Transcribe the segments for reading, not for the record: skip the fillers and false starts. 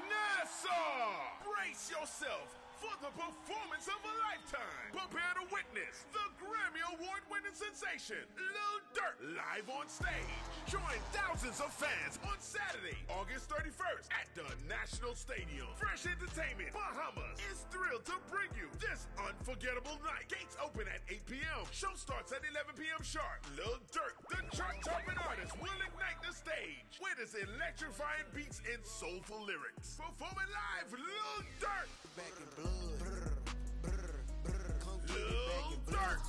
Nassau! Brace yourself for the performance of a lifetime. Prepare to witness the Grammy Award-winning sensation, Lil Durk, live on stage. Join thousands of fans on Saturday, August 31st at the National Stadium. Fresh Entertainment Bahamas is thrilled to bring you this unforgettable night. Gates open at 8 p.m. Show starts at 11 p.m. sharp. Lil Durk, the chart-topping artist, will ignite the stage with his electrifying beats and soulful lyrics. Performing live, Lil Durk. Back in blood. Lil Durk.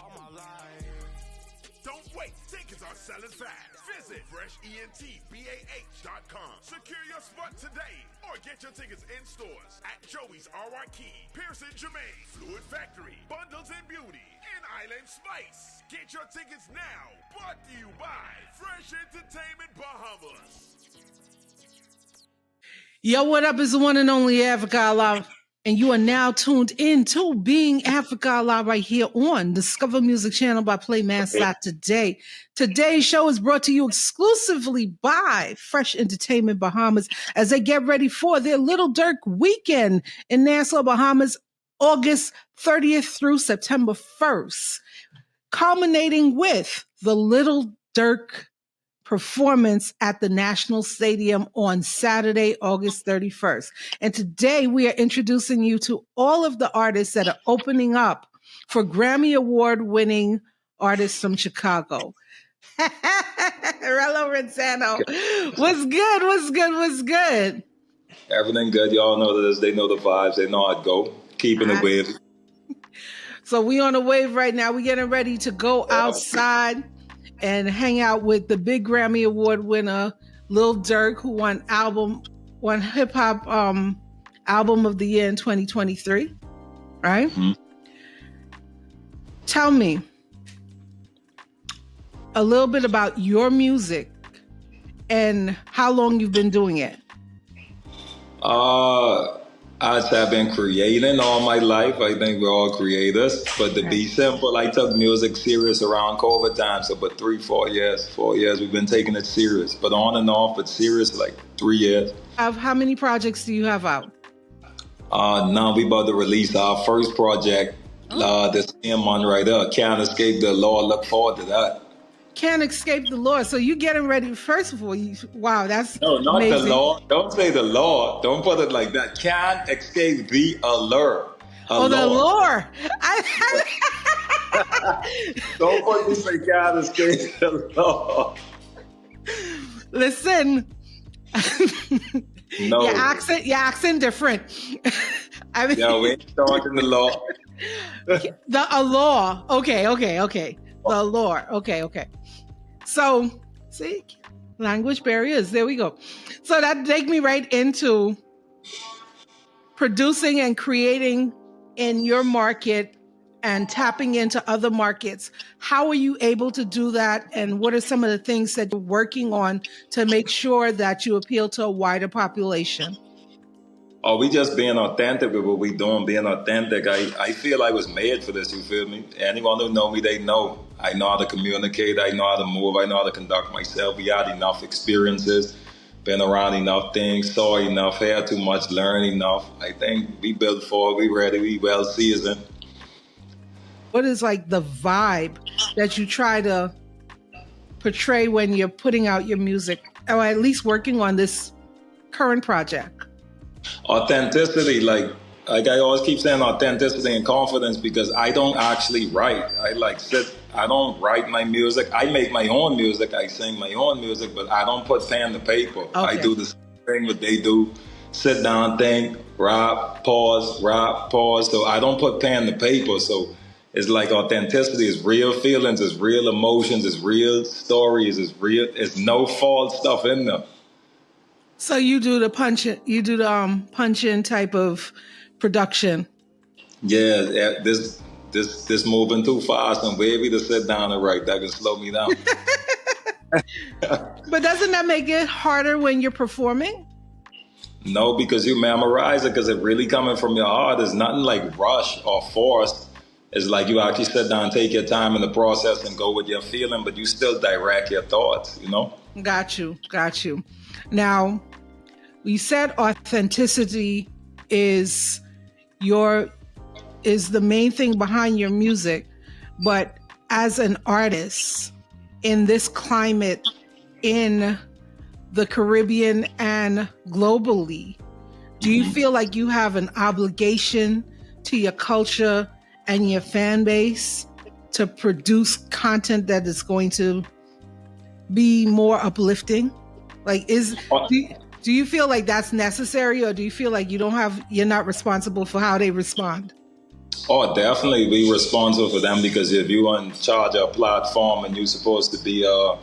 All my life. Don't wait. Tickets are selling fast. Visit freshentbah.com. Secure your spot today or get your tickets in stores at Joey's R.Y. Key, Pearson Germain, Fluid Factory, Bundles and Beauty, and Island Spice. Get your tickets now. Brought to you by Fresh Entertainment Bahamas. Yo, what up? Is the one and only Africa Allah, and you are now tuned in to Being Africa Allah right here on Discover Music Channel by Playmaster Today. Today's show is brought to you exclusively by Fresh Entertainment Bahamas as they get ready for their Lil Durk weekend in Nassau, Bahamas, August 30th through September 1st, culminating with the Lil Durk performance at the National Stadium on Saturday, August 31st. And today we are introducing you to all of the artists that are opening up for Grammy Award-winning artists from Chicago. Rello Ranzano. What's good? What's good? What's good? Everything good. Y'all know this. They know the vibes. They know I'd go. Keeping it wavy. So we on a wave right now. We're getting ready to go outside and hang out with the big Grammy Award winner, Lil Durk, who won hip hop album of the year in 2023. Right? Mm-hmm. Tell me a little bit about your music and how long you've been doing it. I've been creating all my life. I think we're all creators. But to be simple, I took music serious around COVID time. So about 4 years, we've been taking it serious. But on and off, but serious like 3 years. How many projects do you have out? Now we about to release our first project this same month right there. Can't Escape the Law. Look forward to that. Can't Escape the Law. So you getting ready. First of all, wow, that's no, not amazing. The law. Don't say the law. Don't put it like that. Can't escape the allure. Oh, the allure. Don't put me say can't escape the law. Listen. No. Your accent different. I mean, yeah, we ain't talking the law. The allure. Okay. The allure. Okay. So, see, language barriers. There we go. So that take me right into producing and creating in your market and tapping into other markets. How are you able to do that? And what are some of the things that you're working on to make sure that you appeal to a wider population? Oh, we just being authentic with what we doing, being authentic. I feel I was made for this, you feel me? Anyone who know me, they know. I know how to communicate, I know how to move, I know how to conduct myself. We had enough experiences, been around enough things, saw enough, had too much, learned enough. I think we built for it, we ready, we well seasoned. What is like the vibe that you try to portray when you're putting out your music, or at least working on this current project? Authenticity, like I always keep saying authenticity and confidence, because I don't actually write. I don't write my music. I make my own music. I sing my own music, but I don't put pen to paper. Okay. I do the same thing what they do. Sit down, think, rap, pause. So I don't put pen to paper. So it's like authenticity is real feelings, it's real emotions, it's real stories, it's no false stuff in them. So you do the punch-in type of production. Yeah, this moving too fast and wavy to sit down and write. That can slow me down. But doesn't that make it harder when you're performing? No, because you memorize it, because it really coming from your heart. There's nothing like rush or forced. It's like you actually sit down, take your time in the process and go with your feeling, but you still direct your thoughts, you know? Got you. Got you. Now, you said authenticity is the main thing behind your music, but as an artist in this climate in the Caribbean and globally, do you feel like you have an obligation to your culture and your fan base to produce content that is going to be more uplifting? Like, do you feel like that's necessary, or do you feel like you're not responsible for how they respond? Oh, definitely be responsible for them, because if you're in charge of a platform and you're supposed to be a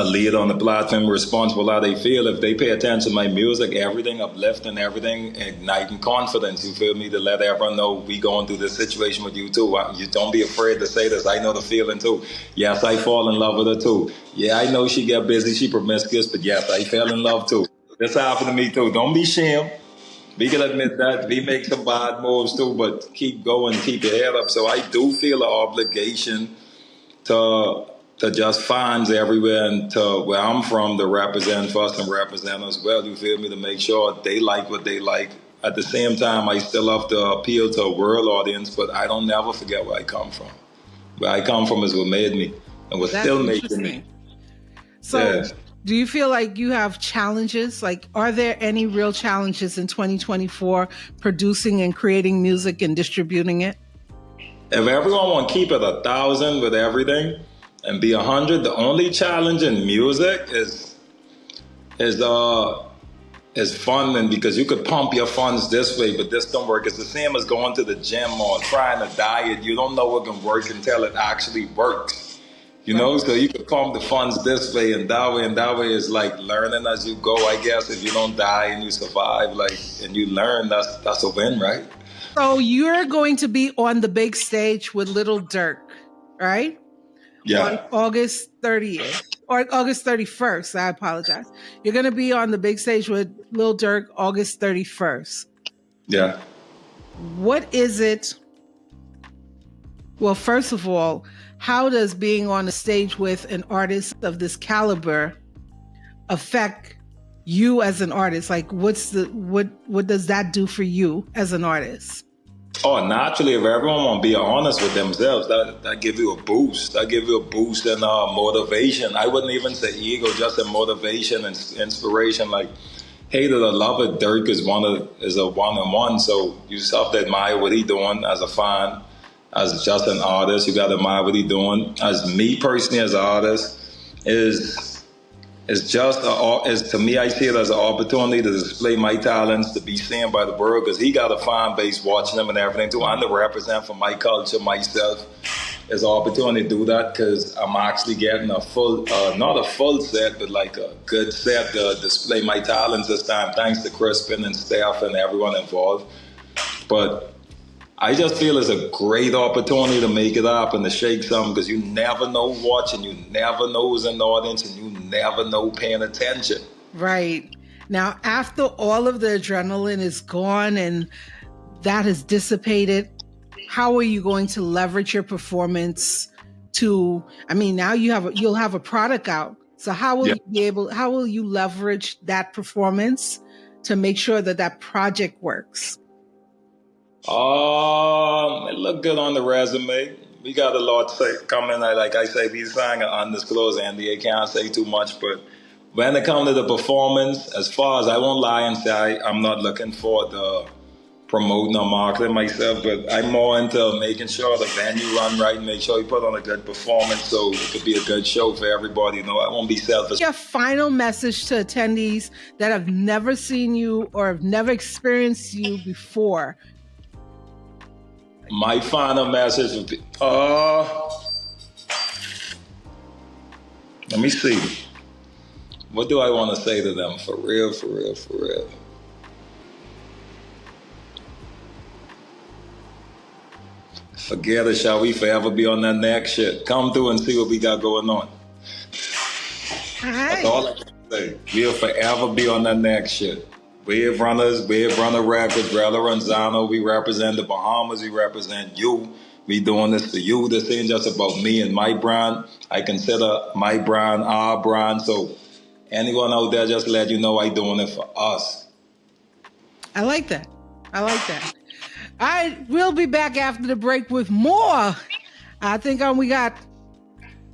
lead on the platform, responsible how they feel. If they pay attention to my music, everything uplifting, everything igniting confidence, you feel me, to let everyone know we going through this situation with you too. You don't be afraid to say this. I know the feeling too. Yes, I fall in love with her too. Yeah, I know she get busy, she promiscuous, but yes, I fell in love too. This happened to me too. Don't be ashamed. We can admit that we make some bad moves too, but keep going, keep your head up. So I do feel an obligation to just fans everywhere and to where I'm from to represent us and represent us well. You feel me? To make sure they like what they like. At the same time, I still have to appeal to a world audience, but I don't never forget where I come from. Where I come from is what made me, and what still making me. So, yes. Do you feel like you have challenges? Like, are there any real challenges in 2024 producing and creating music and distributing it? If everyone want to keep it 1,000 with everything and be 100, the only challenge in music is funding, because you could pump your funds this way, but this don't work. It's the same as going to the gym or trying to diet. You don't know what can work until it actually works. You know, so you could pump the funds this way and that way is like learning as you go. I guess if you don't die and you survive, like, and you learn, that's a win, right? So you're going to be on the big stage with Lil Durk, right? Yeah. On August 30th or August 31st. I apologize. You're going to be on the big stage with Lil Durk August 31st. Yeah. What is it? Well, first of all, how does being on a stage with an artist of this caliber affect you as an artist? Like, what does that do for you as an artist? Oh, naturally, if everyone want to be honest with themselves, that give you a boost. That give you a boost and motivation. I wouldn't even say ego, just a motivation and inspiration. Like, hey, that I love it. Durk is a one-on-one, so you just have to admire what he doing as a fan. As just an artist, you got to admire what he's doing. As me personally, as an artist, is to me, I see it as an opportunity to display my talents, to be seen by the world, because he got a fan base watching him and everything too. And to represent for my culture, myself, is an opportunity to do that, because I'm actually getting a full, not a full set, but like a good set to display my talents this time, thanks to Crispin and staff and everyone involved. But I just feel it's a great opportunity to make it happen, to shake something, because you never know watching, you never know who's in the audience, and you never know paying attention. Right. Now, after all of the adrenaline is gone and that has dissipated, how are you going to leverage your performance now you'll have a product out. So how will you leverage that performance to make sure that project works? It looked good on the resume. We got a lot to say coming. Like I say, we signed an undisclosed NDA. Can't say too much, but when it comes to the performance, as far as I won't lie and say I'm not looking for the promoting or marketing myself, but I'm more into making sure the venue run right and make sure you put on a good performance so it could be a good show for everybody. You know, I won't be selfish. Your final message to attendees that have never seen you or have never experienced you before. My final message would be, let me see. What do I want to say to them? For real. Forget it, shall we forever be on that next shit? Come through and see what we got going on. That's all I can say. We'll forever be on that next shit. Wave Runner Records, Rello Ranzano. We represent the Bahamas. We represent you. we doing this for you. This ain't just about me and my brand. I consider my brand our brand. So anyone out there, just let you know I doing it for us. I like that. I like that. All right, we'll be back after the break with more. I think we got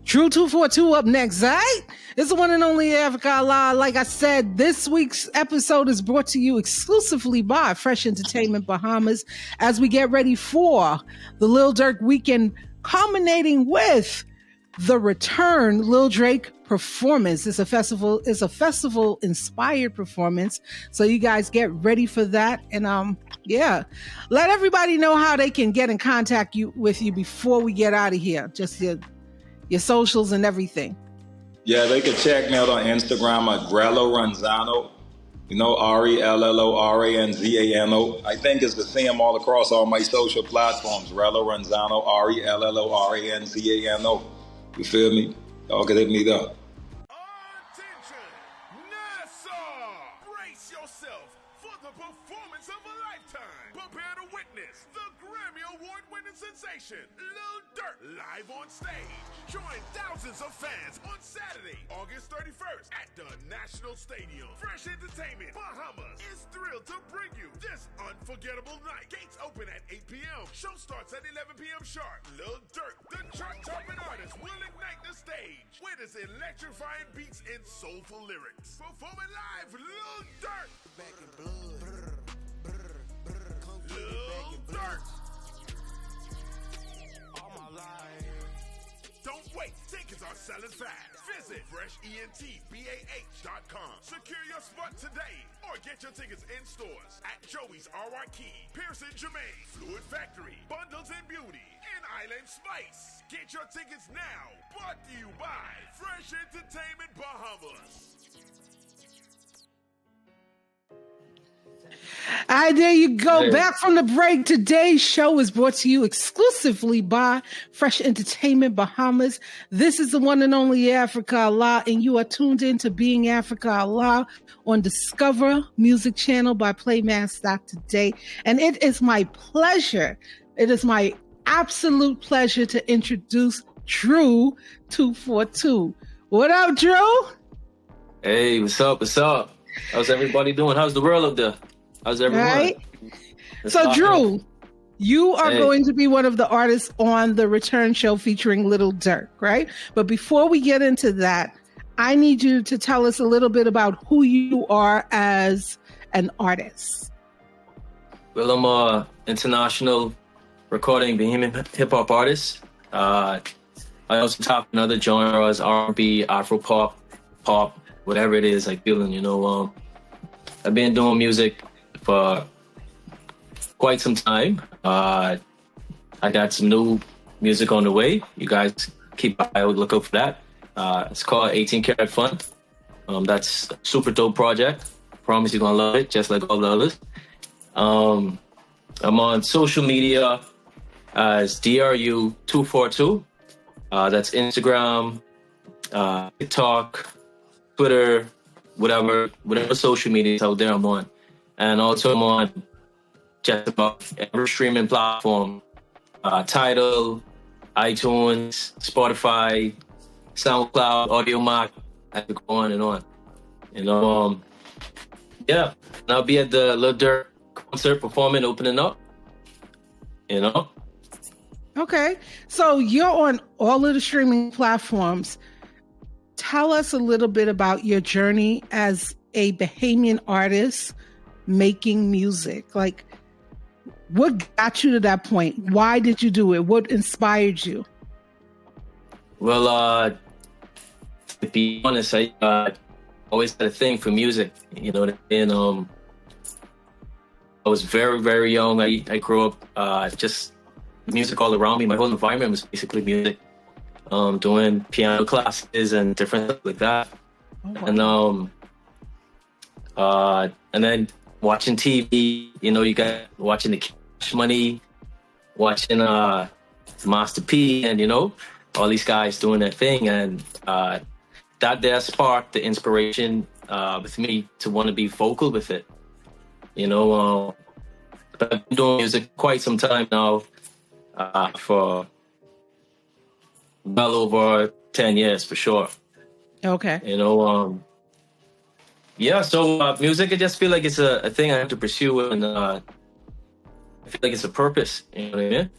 True 242 up next, all right? It's the one and only Africa Allah. Like I said, this week's episode is brought to you exclusively by Fresh Entertainment Bahamas as we get ready for the Lil Durk weekend, culminating with the return Lil Drake performance. It's a festival inspired performance. So you guys get ready for that. And yeah, let everybody know how they can get in contact with you before we get out of here. Just your socials and everything. Yeah, they can check me out on Instagram at Rello Ranzano. You know, RELLORANZANO. I think it's the same all across all my social platforms. Rello Ranzano, RELLORANZANO. You feel me? Y'all can hit me there. Attention! Nassau! Brace yourself for the performance of a lifetime. Prepare to witness the Grammy Award-winning sensation, Lil Durk, live on stage. Join thousands of fans on Saturday, August 31st at the National Stadium. Fresh Entertainment Bahamas is thrilled to bring you this unforgettable night. Gates open at 8 p.m. Show starts at 11 p.m. sharp. Lil Durk, the chart-topping artist, will ignite the stage with his electrifying beats and soulful lyrics. Performing live, Lil Durk. Back in blood. Lil Durk. All my life. Don't wait, tickets are selling fast. Visit freshentbah.com. Secure your spot today or get your tickets in stores at Joey's R.Y. Key, Pearson Jermaine, Fluid Factory, Bundles and Beauty, and Island Spice. Get your tickets now. Brought to you by Fresh Entertainment Bahamas. All right, there you go. Hey. Back from the break. Today's show is brought to you exclusively by Fresh Entertainment Bahamas. This is the one and only Africa Allah, and you are tuned in to Being Africa Allah on Discover Music Channel by Playmaster.today. And it is my pleasure, it is my absolute pleasure to introduce Drew 242. What up, Drew? Hey, what's up? What's up? How's everybody doing? How's the world up there? How's everyone? Right. So, Drew, you are going to be one of the artists on the return show featuring Lil Durk, right? But before we get into that, I need you to tell us a little bit about who you are as an artist. Well, I'm an international recording Bahamian hip-hop artist. I also top in other genres, R&B, Afro-pop, pop, whatever it is I feel. You know, I've been doing music for quite some time. I got some new music on the way. You guys keep an eye out, look out for that. It's called 18 Karat Fun. That's a super dope project. Promise you're gonna love it, just like all the others. I'm on social media as DRU242. That's Instagram, TikTok, Twitter, whatever social media is out there, I'm on. And also I'm on just about every streaming platform, Tidal, iTunes, Spotify, SoundCloud, AudioMac. I could go on and on. You know, yeah. And I'll be at the Lil Durk concert performing, opening up. You know. Okay, so you're on all of the streaming platforms. Tell us a little bit about your journey as a Bahamian artist making music. Like, what got you to that point? Why did you do it? What inspired you? Well, to be honest, I always had a thing for music. You know, and I was very, very young. I grew up just music all around me. My whole environment was basically music. Doing piano classes and different stuff like that. Oh, wow. And then watching TV, you know, you got watching the Cash Money, watching Master P, and you know, all these guys doing their thing, and that there sparked the inspiration with me to want to be vocal with it. You know, I've been doing music quite some time now. for well over 10 years for sure. Okay. You know, yeah. So music, I just feel like it's a thing I have to pursue, and I feel like it's a purpose. You know what I mean?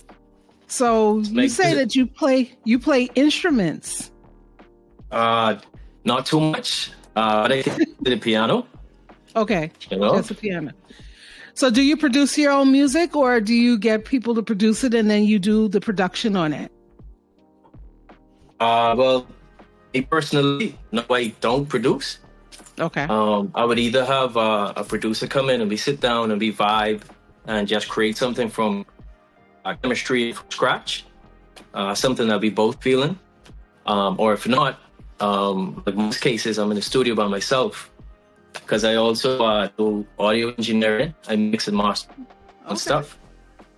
So you say that you play instruments. Not too much, but I can play the piano. Okay, You know? just a piano. So do you produce your own music, or do you get people to produce it and then you do the production on it? Well, me personally, no, I don't produce. Okay. I would either have a producer come in and we sit down and we vibe and just create something from chemistry from scratch, something that we both feeling. Or if not, like most cases, I'm in the studio by myself because I also do audio engineering. I mix and master and stuff.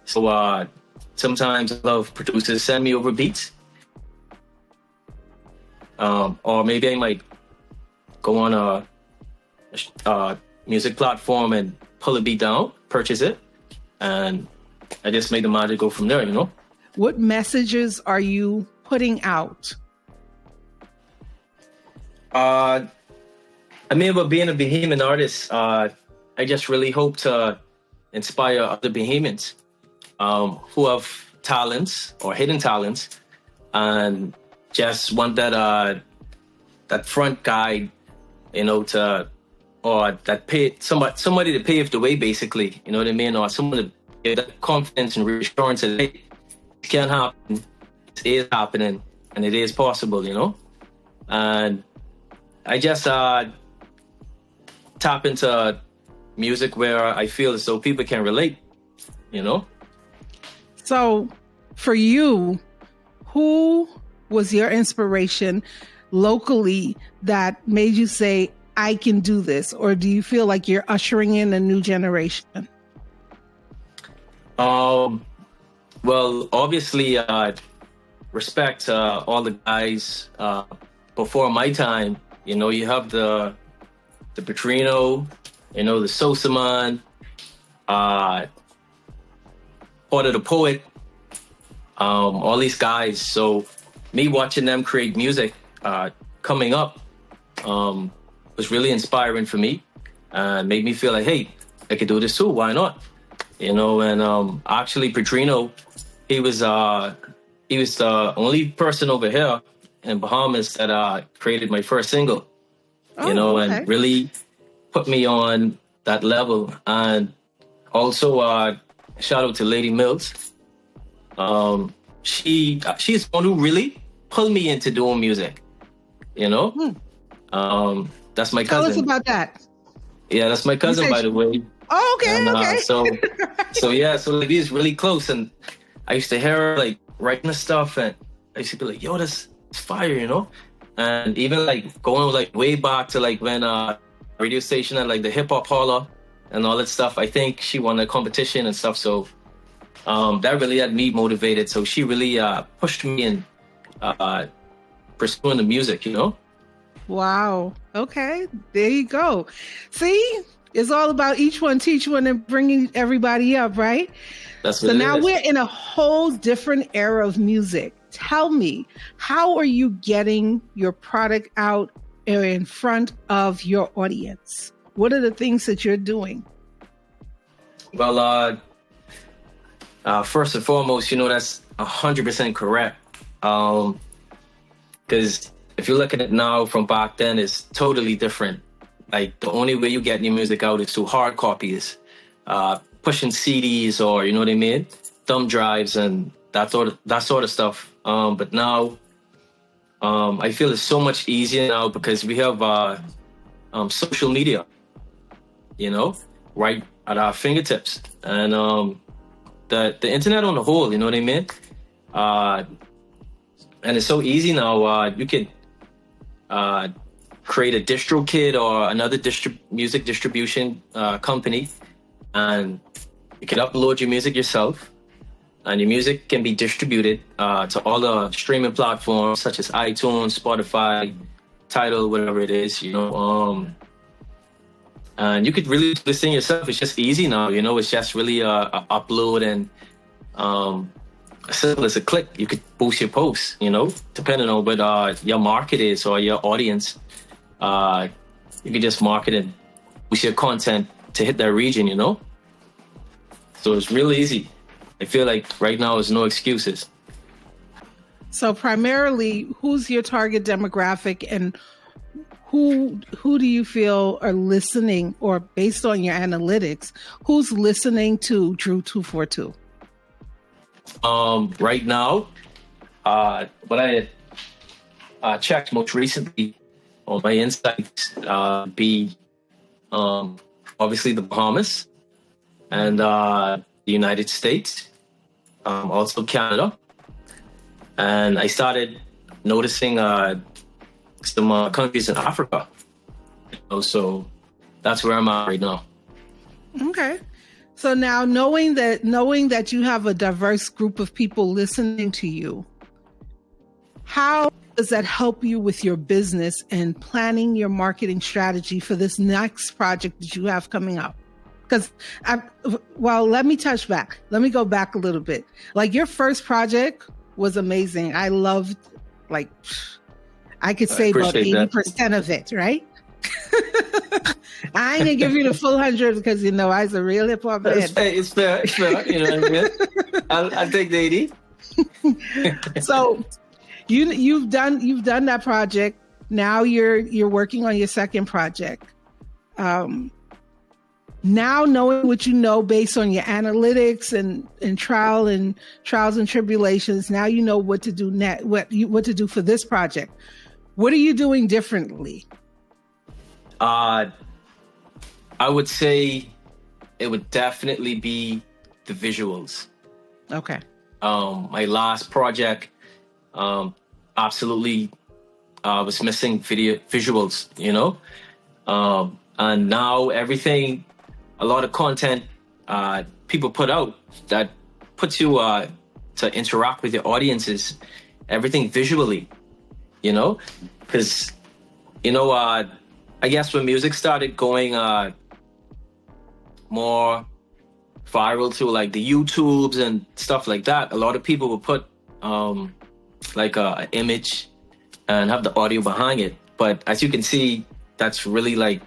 So sometimes I love producers send me over beats. Or maybe I might go on a music platform and pull a beat down, purchase it, and I just make the magic go from there, you know? What messages are you putting out? I mean, about being a Bahamian artist, I just really hope to inspire other Bahamians who have talents or hidden talents and just want that front guide, you know, or that somebody to pave the way, basically, you know what I mean, or someone to give that confidence and reassurance that hey, it can happen, it is happening, and it is possible, you know. And I just tap into music where I feel as though people can relate, you know. So, for you, who was your inspiration locally that made you say, I can do this? Or do you feel like you're ushering in a new generation? Well, obviously, respect all the guys before my time. You know, you have the Petrino, you know, the Sosa Man, Porter the Poet, all these guys. So me watching them create music coming up was really inspiring for me and made me feel like, hey, I could do this too. Why not? You know, and actually Petrino, he was the only person over here in Bahamas that created my first single, you know, and really put me on that level. And also shout out to Lady Mills. She's the one who really pulled me into doing music, you know. That's my cousin. Tell us about that. Yeah, that's my cousin, by the way. Oh, okay, and, okay. So like we was really close, and I used to hear her like writing the stuff, and I used to be like, "Yo, that's fire," you know. And even like going like way back to like when radio station at like the hip hop holler and all that stuff. I think she won a competition and stuff, so that really had me motivated. So she really pushed me in pursuing the music, you know. Wow. Okay, there you go. See, it's all about each one, teach one, and bringing everybody up, right? That's what so it now is. We're in a whole different era of music. Tell me, how are you getting your product out in front of your audience? What are the things that you're doing? Well, first and foremost, you know, that's 100% correct. Because if you're looking at it now from back then, it's totally different. Like the only way you get your music out is through hard copies, pushing CDs, or you know what I mean, thumb drives and that sort of stuff. But now, I feel it's so much easier now because we have social media, you know, right at our fingertips, and the internet on the whole, you know what I mean. And it's so easy now. You could create a distro kit or another music distribution company, and you can upload your music yourself, and your music can be distributed to all the streaming platforms such as iTunes, Spotify, Tidal, whatever it is, you know. And you could really do this thing yourself. It's just easy now, you know. It's just really a upload and as simple as a click, you could boost your posts, you know, depending on what your market is or your audience. You could just market and boost your content to hit that region, you know? So it's really easy. I feel like right now there's no excuses. So primarily, who's your target demographic, and who do you feel are listening, or based on your analytics, who's listening to Drew 242? Right now, what I checked most recently on my insights be obviously the Bahamas and the United States, also Canada. And I started noticing some countries in Africa. You know, so that's where I'm at right now. Okay. So now knowing that you have a diverse group of people listening to you, how does that help you with your business and planning your marketing strategy for this next project that you have coming up? Because, let me touch back. Let me go back a little bit. Like, your first project was amazing. I loved, like, I could say about 80% of it, right? I ain't gonna give you the full 100 because, you know, I was a real hip hop head. It's fair. You know what I mean? I'll take the 80. So you've done that project. Now you're working on your second project. Now knowing what you know based on your analytics and trials and tribulations, now you know what to do next, what to do for this project. What are you doing differently? I would say it would definitely be the visuals. Okay. My last project, absolutely was missing visuals, you know? And now a lot of content people put out that puts you to interact with your audiences, everything visually, you know? Because, you know, I guess when music started going more viral to like the YouTubes and stuff like that, a lot of people would put like an image and have the audio behind it. But as you can see, that's really like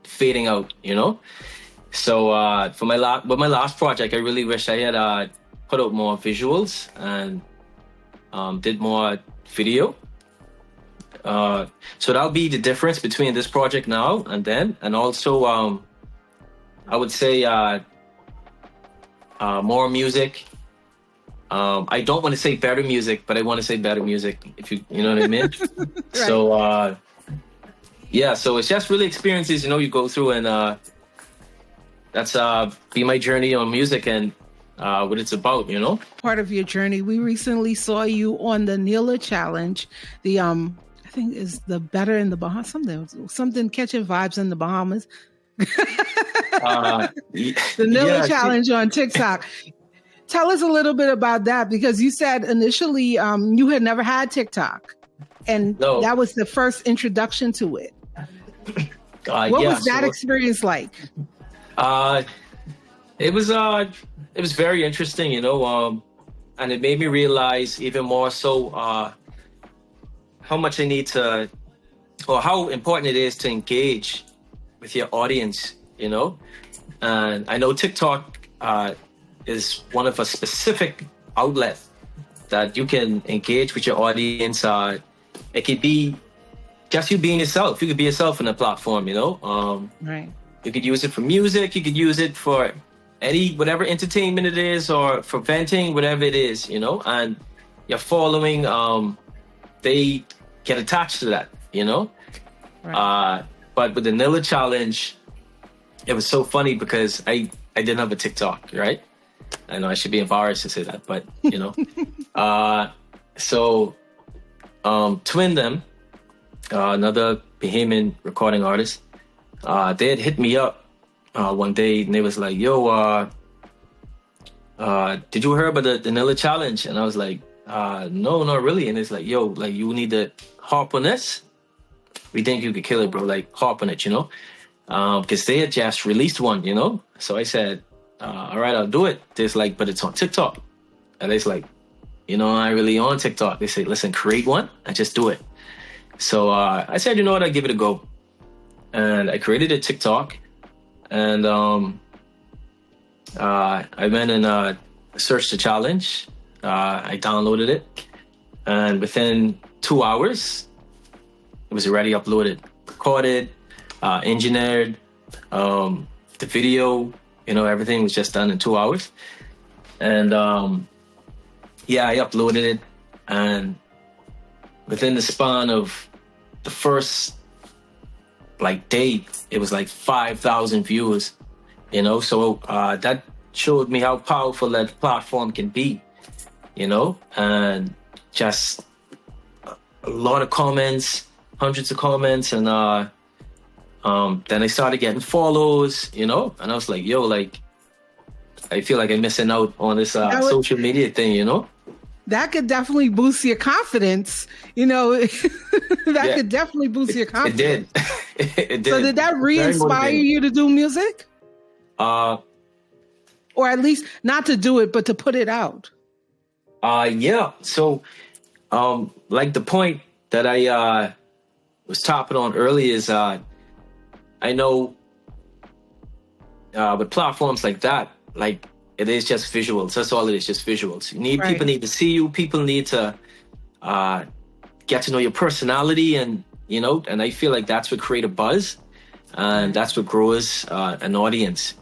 fading out, you know? So for my last project, I really wish I had put out more visuals and did more video. So that'll be the difference between this project now and then. And also, I would say more music. I don't want to say better music, but I want to say better music, if you know what I mean? Right. So, yeah, so it's just really experiences, you know, you go through, and that's be my journey on music and what it's about, you know? Part of your journey. We recently saw you on the Nila Challenge, the I think is the Better in the Bahamas, something catching vibes in the Bahamas. The Nila Challenge on TikTok. Tell us a little bit about that, because you said initially you had never had TikTok, and that was the first introduction to it. What was that experience like? It was very interesting, you know, and it made me realize even more so how much I need to, or how important it is to engage with your audience, you know. And I know TikTok is one of a specific outlet that you can engage with your audience. It could be just you being yourself. You could be yourself on the platform, you know. Right. You could use it for music. You could use it for whatever entertainment it is, or for venting, whatever it is, you know. And your following, they get attached to that, you know. Right. But with the Nila Challenge, it was so funny because I didn't have a TikTok, right? I know I should be embarrassed to say that, but you know. So Twin them, another Bahamian recording artist, they had hit me up one day, and they was like, yo, did you hear about the Nila Challenge? And I was like, no, not really. And it's like, yo, like, you need to hop on this. We think you could kill it, bro. Like, hop on it, you know? Because they had just released one, you know? So I said, all right, I'll do it. There's like, but it's on TikTok. And it's like, I really on TikTok. They say, listen, create one and just do it. So I said, you know what, I'll give it a go. And I created a TikTok, and I went and searched the challenge. I downloaded it, and within 2 hours, it was already uploaded, recorded, engineered, the video, everything was just done in 2 hours. And I uploaded it, and within the span of the first day, it was like 5,000 viewers, so that showed me how powerful that platform can be, and just a lot of comments, hundreds of comments, and then I started getting follows, and I was like, yo, I feel like I'm missing out on this social media thing, That could definitely boost your confidence, that could definitely boost your confidence. It did. It did. So did that re-inspire you to do music? Or at least not to do it, but to put it out? Yeah. So, the point that I was topping on earlier is I know with platforms like that, it is just visuals. That's all it is, just visuals. People need to see you. People need to get to know your personality, and and I feel like that's what create a buzz, and that's what grows an audience.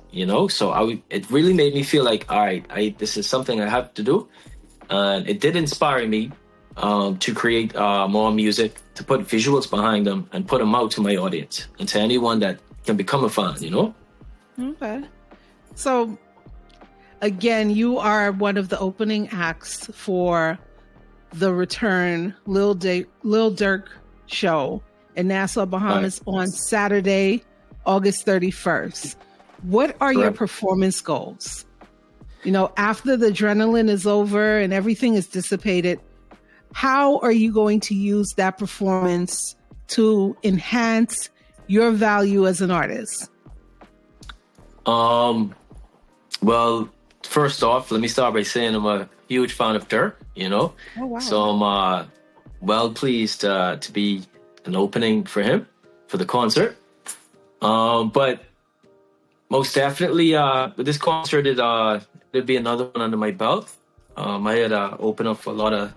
So it really made me feel like, all right, this is something I have to do, and it did inspire me to create more music, to put visuals behind them, and put them out to my audience and to anyone that can become a fan. Okay, so. Again, you are one of the opening acts for the return Lil Durk show in Nassau, Bahamas on Saturday, August 31st. What are your performance goals? After the adrenaline is over and everything is dissipated, how are you going to use that performance to enhance your value as an artist? Well, first off, let me start by saying I'm a huge fan of Durk, Oh, wow. So I'm well pleased to be an opening for him for the concert. But most definitely, with this concert, there'd be another one under my belt. I had opened up for a lot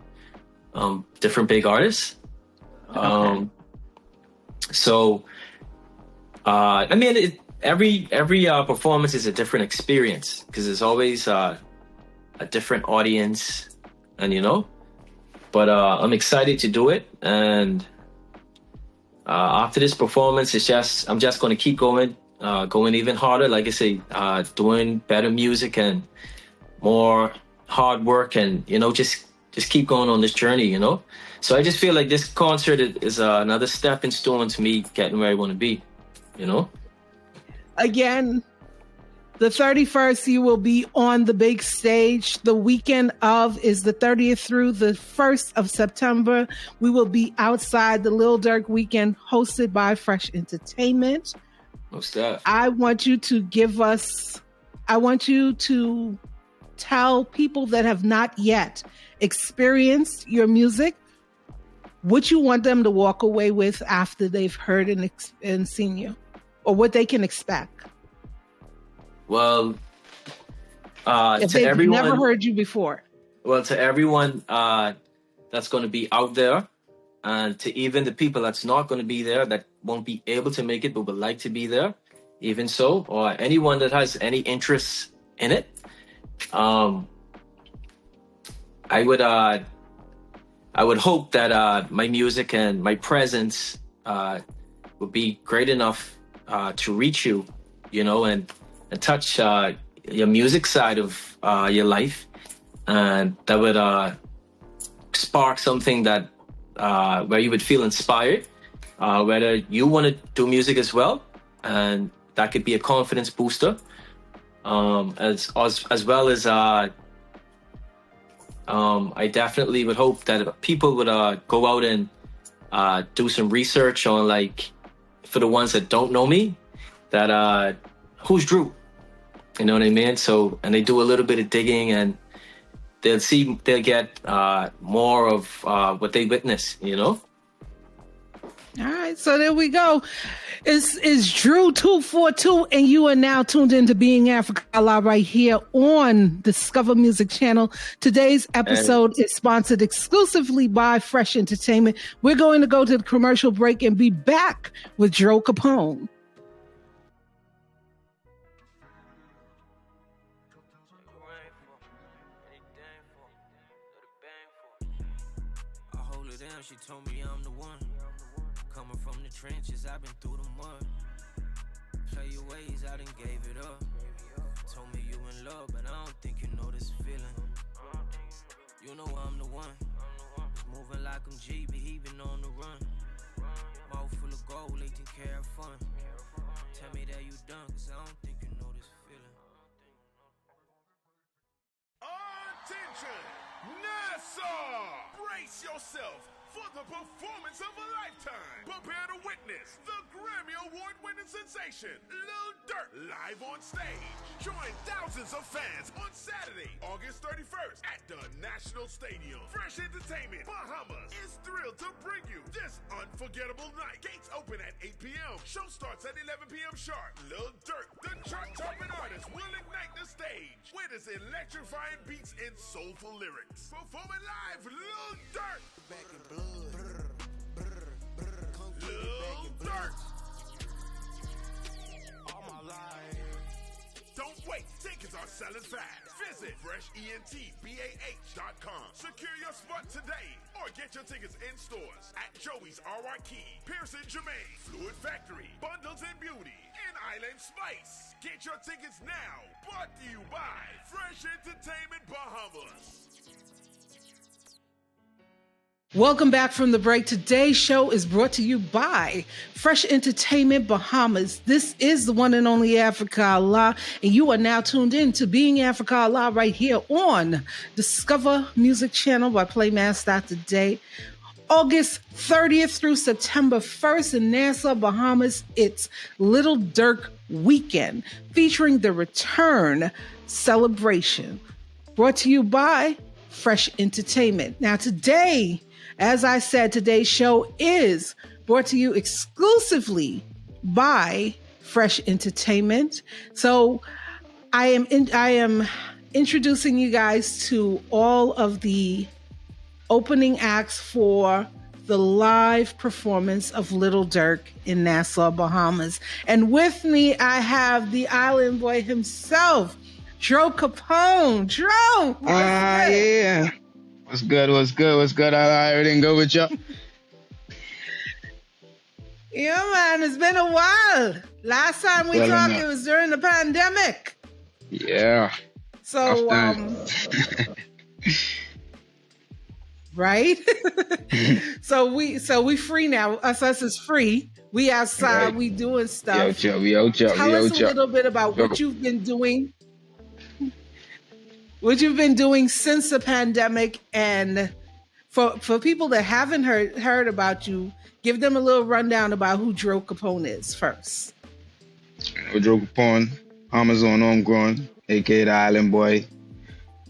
of different big artists. Okay. So, every performance is a different experience because there's always a different audience, and but I'm excited to do it. And after this performance, I'm just going to keep going even harder. Like I say, doing better music and more hard work, and just keep going on this journey. So I just feel like this concert is another stepping stone to me getting where I want to be. Again, the 31st, you will be on the big stage. The weekend of is the 30th through the 1st of September. We will be outside the Lil Durk weekend hosted by Fresh Entertainment. Most definitely. I want you to tell people that have not yet experienced your music what you want them to walk away with after they've heard and seen you, or what they can expect. Well, if to they've everyone, never heard you before. Well, to everyone that's going to be out there, and to even the people that's not going to be there, that won't be able to make it but would like to be there, even so, or anyone that has any interest in it, I would hope that my music and my presence would be great enough to reach you, and touch your music side of your life, and that would spark something that where you would feel inspired, whether you want to do music as well, and that could be a confidence booster, as well as I definitely would hope that people would go out and do some research on, for the ones that don't know me, that who's Drew, you know what I mean? So, and they do a little bit of digging, and they'll get more of what they witness, you know. All right, so there we go. It's Drew 242, and you are now tuned into Being Africa Live right here on Discover Music Channel. Today's episode is sponsored exclusively by Fresh Entertainment. We're going to go to the commercial break and be back with Joe Capone. I hold her down, she told me I'm the one. Coming from the trenches, I've been through the mud. Play your ways, I done gave it up. Told me you in love, but I don't think you know this feeling. You know I'm the one. It's moving like I'm G, but he been on the run. Mouth full of gold, 18 karat fun. Tell me that you done, cause I don't think you know this feeling. Attention! Nassau! Brace yourself for the performance of a lifetime. Prepare to witness the Grammy Award-winning sensation, Lil Durk, live on stage. Join thousands of fans on Saturday, August 31st at the National Stadium. Fresh Entertainment Bahamas is thrilled to bring you this unforgettable night. Gates open at 8 p.m. Show starts at 11 p.m. sharp. Lil Durk, the chart-topping artist, will ignite the stage with his electrifying beats and soulful lyrics. Performing live, Lil Durk. Back in blood. Lil Durk. All my life. Don't wait. Tickets are selling fast. Visit freshentbah.com. Secure your spot today or get your tickets in stores at Joey's R.Y. Key, Pearson Germain, Fluid Factory, Bundles and Beauty, and Island Spice. Get your tickets now. Brought to you by Fresh Entertainment Bahamas. Welcome back from the break. Today's show is brought to you by Fresh Entertainment Bahamas. This is the one and only Africa Allah, and you are now tuned in to Being Africa Allah right here on Discover Music Channel by Playmaster.today. August 30th through September 1st in Nassau, Bahamas, it's Lil Durk Weekend featuring the Return Celebration. Brought to you by Fresh Entertainment. Now today, as I said, today's show is brought to you exclusively by Fresh Entertainment. So I am introducing you guys to all of the opening acts for the live performance of Lil Durk in Nassau, Bahamas. And with me, I have the island boy himself, Joe Capone. Joe! Yeah. What's good? Everything good with you? Yeah, man, it's been a while. Last time we talked, it was during the pandemic. Yeah. So, right? so we free now. Us is free. We outside, right. We doing stuff. Tell us a little bit about what you've been doing. What you've been doing since the pandemic, and for people that haven't heard about you, give them a little rundown about who Joe Capone is first. Joe Capone, Amazon homegrown, aka the Island Boy.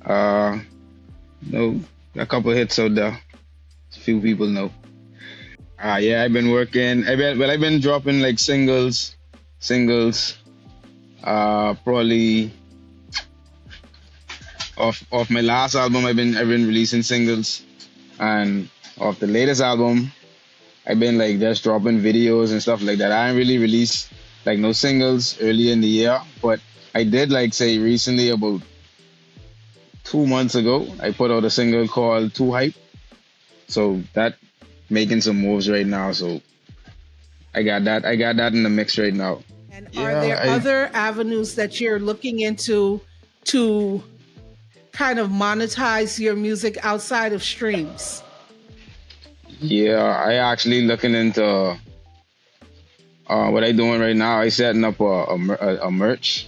A couple of hits out there. A few people know. I've been working. I've been dropping like singles. Probably. Off my last album, I've been releasing singles, and off the latest album, I've been like just dropping videos and stuff like that. I didn't really release like no singles early in the year, but I did like say recently about 2 months ago, I put out a single called Too Hype. So that making some moves right now. So I got that in the mix right now. And are there other avenues that you're looking into to kind of monetize your music outside of streams? Yeah, I actually looking into what I doing right now. I setting up a merch,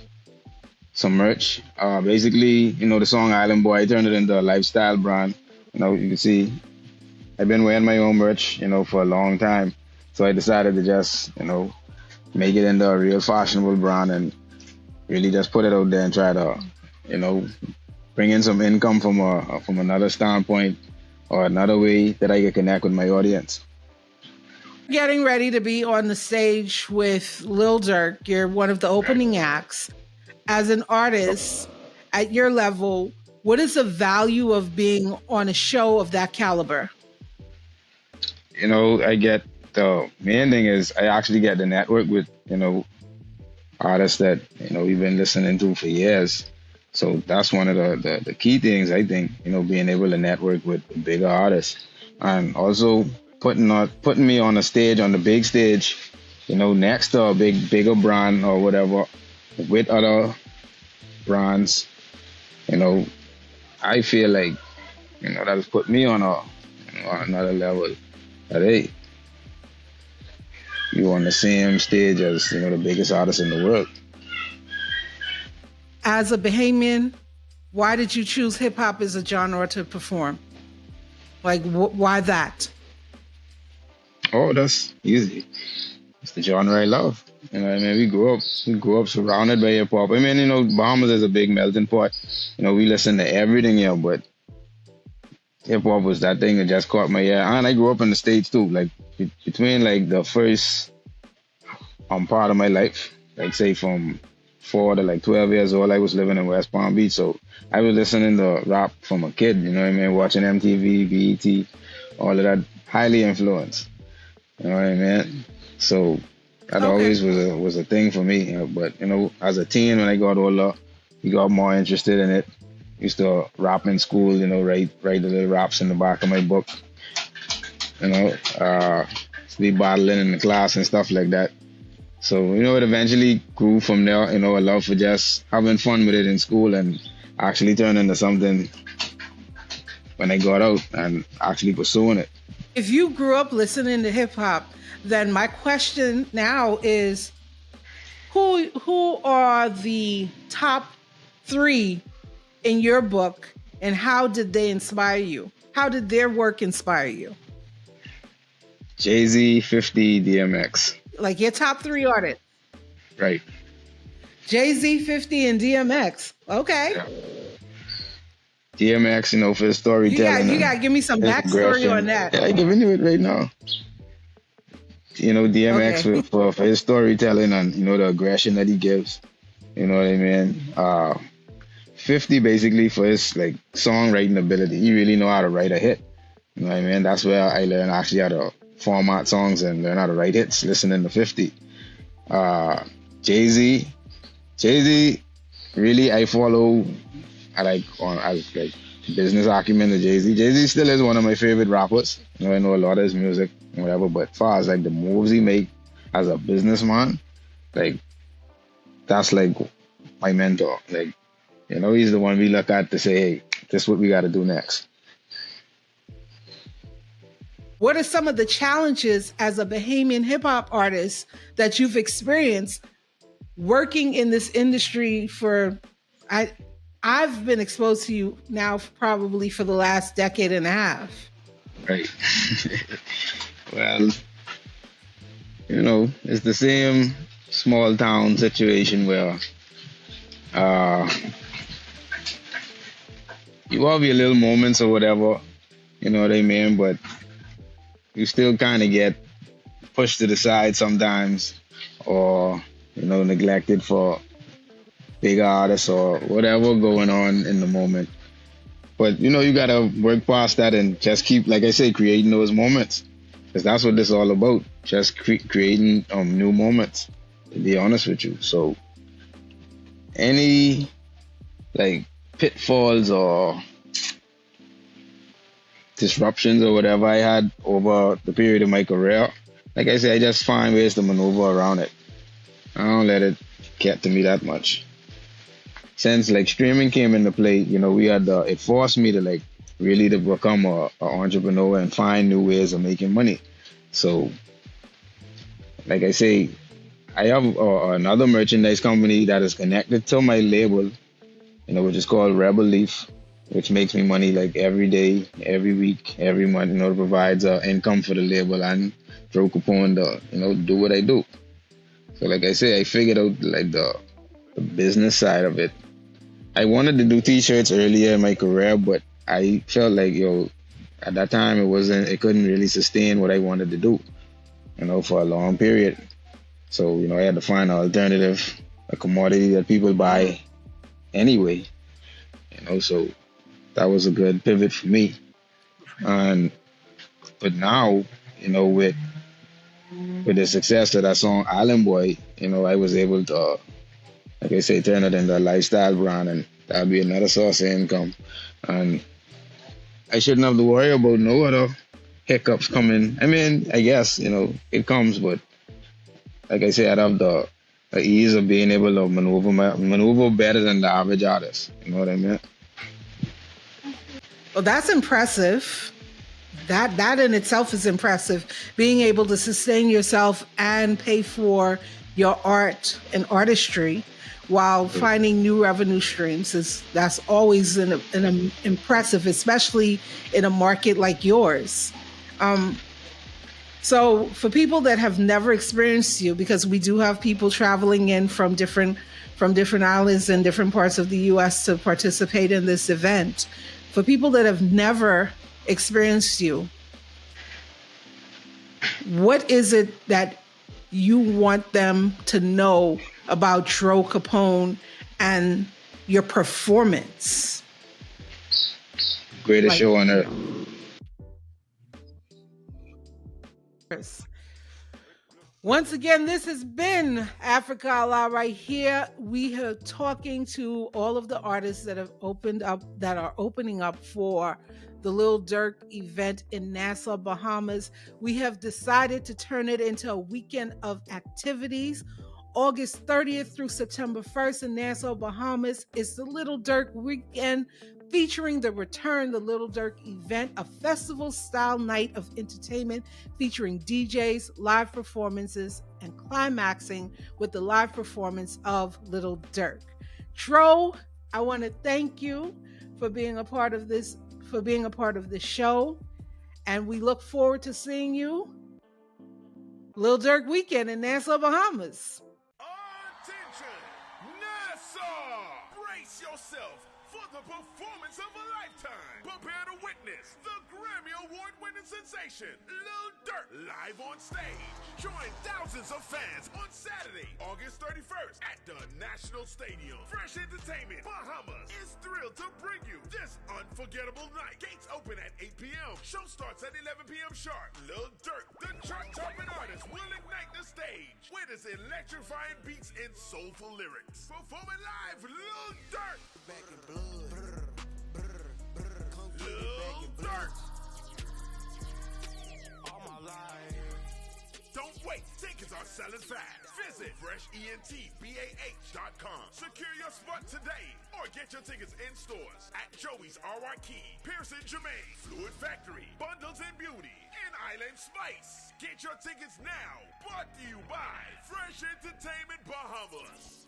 some merch. Basically, the song Island Boy, I turned it into a lifestyle brand. You can see I've been wearing my own merch, for a long time. So I decided to just, make it into a real fashionable brand and really just put it out there and try to, bring in some income from another standpoint or another way that I can connect with my audience. Getting ready to be on the stage with Lil Durk. You're one of the opening acts. As an artist at your level, what is the value of being on a show of that caliber? You know, I get the main thing is I actually get to network with, artists that, we've been listening to for years. So that's one of the key things, I think, being able to network with bigger artists. And also putting me on a stage, on the big stage, next to a bigger brand or whatever, with other brands, I feel like, that has put me on on another level. That, hey, you on the same stage as, the biggest artist in the world. As a Bahamian, why did you choose hip hop as a genre to perform? Like, why that? Oh, that's easy. It's the genre I love. We grew up surrounded by hip hop. Bahamas is a big melting pot. We listen to everything here, but hip hop was that thing that just caught my ear. And I grew up in the States too. Like between like the first part of my life, like say from 4 to like 12 years old, I was living in West Palm Beach. So I was listening to rap from a kid, watching MTV, BET, all of that, highly influenced. You know what I mean? So that always was a thing for me. But as a teen, when I got older, we got more interested in it. Used to rap in school, write the little raps in the back of my book. Be battling in the class and stuff like that. So, it eventually grew from there, a love for just having fun with it in school and actually turned into something when I got out and actually pursuing it. If you grew up listening to hip hop, then my question now is, who are the top 3 in your book, and how did they inspire you? How did their work inspire you? Jay-Z, 50, DMX. Like your top 3 artists? Right. Jay-Z, 50, and DMX. Okay. Yeah. DMX, for his storytelling. You got to give me some backstory on that. Yeah, I'm giving you it right now. DMX for his storytelling and, the aggression that he gives. You know what I mean? 50 basically for his like songwriting ability. He really know how to write a hit. You know what I mean? That's where I learned actually how to format songs and learn how to write hits, listening to 50. Jay-Z, really I follow. I like business acumen of Jay-Z. Jay-Z still is one of my favorite rappers. I know a lot of his music and whatever, but as far as like the moves he make as a businessman, like that's like my mentor. Like, he's the one we look at to say, hey, this is what we got to do next. What are some of the challenges as a Bahamian hip hop artist that you've experienced working in this industry for, I've been exposed to you now probably for the last decade and a half. Right. Well, it's the same small town situation where you have your little moments or whatever, you know what I mean? But you still kind of get pushed to the side sometimes or, neglected for big artists or whatever going on in the moment. But, you got to work past that and just keep, like I say, creating those moments. Because that's what this is all about. Just creating new moments, to be honest with you. So any, like, pitfalls or disruptions or whatever I had over the period of my career, like I say, I just find ways to maneuver around it. I don't let it get to me that much. Since like streaming came into play, we had it forced me to like really to become a entrepreneur and find new ways of making money. So, like I say, I have another merchandise company that is connected to my label, which is called Rebel Leaf, which makes me money like every day, every week, every month. It provides income for the label and throw coupon to do what I do. So like I say, I figured out like the business side of it, I wanted to do t-shirts earlier in my career, but I felt like, at that time it couldn't really sustain what I wanted to do, for a long period. So, I had to find an alternative, a commodity that people buy anyway, so that was a good pivot for me. But now, with the success of that song Island Boy, I was able to, like I say, turn it into a lifestyle brand, and that'll be another source of income. And I shouldn't have to worry about no other hiccups coming. I mean, I guess, it comes, but like I say, I'd have the ease of being able to maneuver better than the average artist. You know what I mean? Well, that's impressive. That in itself is impressive. Being able to sustain yourself and pay for your art and artistry while finding new revenue streams that's always an impressive, especially in a market like yours. So for people that have never experienced you, because we do have people traveling in from different islands and different parts of the U.S. to participate in this event, for people that have never experienced you, what is it that you want them to know about Dro Capone and your performance? Greatest show on earth. Once again, this has been Africa Allah right here. We are talking to all of the artists that are opening up for the Lil Durk event in Nassau, Bahamas. We have decided to turn it into a weekend of activities. August 30th through September 1st in Nassau, Bahamas is the Lil Durk weekend, featuring the Lil Durk event, a festival-style night of entertainment featuring DJs, live performances, and climaxing with the live performance of Lil Durk. Dro, I want to thank you for being a part of this show, and we look forward to seeing you Lil Durk weekend in Nassau, Bahamas. Attention, Nassau! Brace yourself for the performance of a lifetime. Prepare to witness the Grammy Award-winning sensation, Lil Durk, live on stage. Join thousands of fans on Saturday, August 31st at the National Stadium. Fresh Entertainment Bahamas is thrilled to bring you this unforgettable night. Gates open at 8 p.m. Show starts at 11 p.m. sharp. Lil Durk, the chart-topping artist, will ignite the stage with his electrifying beats and soulful lyrics. Performing live, Lil Durk. Back in blood. Lil Durk. All my life. Don't wait. Tickets are selling fast. Visit freshentbah.com. Secure your spot today or get your tickets in stores at Joey's R.Y. Key, Pearson Germain, Fluid Factory, Bundles and Beauty, and Island Spice. Get your tickets now. Brought to you by Fresh Entertainment Bahamas.